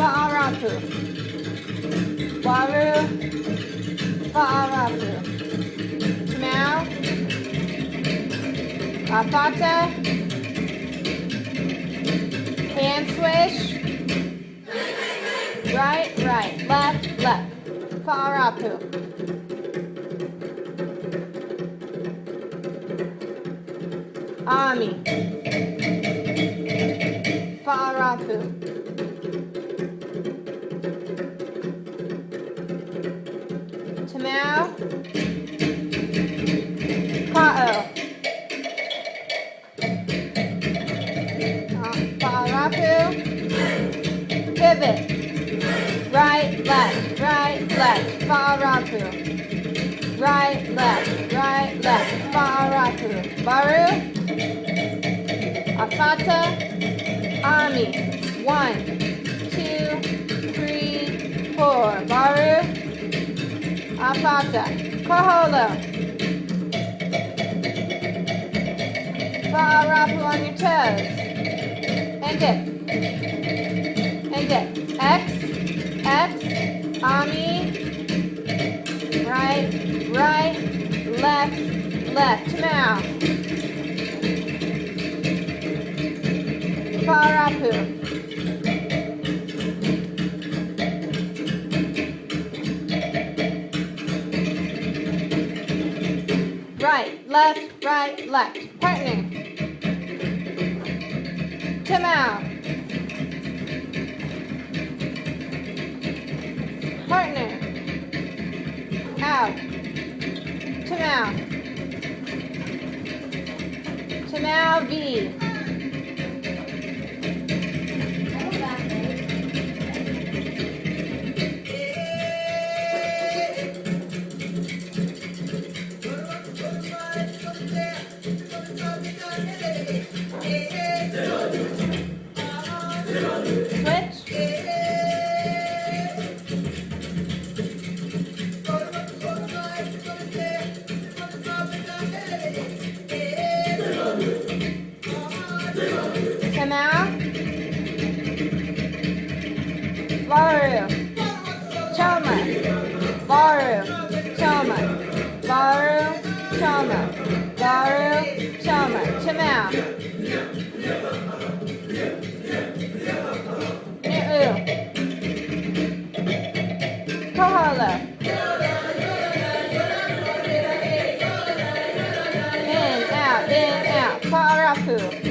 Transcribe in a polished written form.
Fa'arapu. Waru. Fa'arapu. Tamau. Afata. Hand swish. Right, right. Left, left. Fa'arapu. Ami. Fa'arapu. Tamau. Ka'o. Fa'arapu. Pivot. Right, left, right, left. Fa'arapu. Right, left, Fa'arapu. Baru. Afata. Ami. 1, 2, 3, 4. Baru. Afata. Koholo. Fa'arapu on your toes. And dip. And dip. X. X. Ami. Right, right, left, left. Tamau. Fa'arapu. Right, left, partner. Tamau. Partner. Out. Tamau. Tamau V. Switch. Tamau. Varu. Choma. Varu. Choma. Varu. Choma. Varu. Choma. Tamau. Ni'u. Koholo. In, out, Fa'arapu.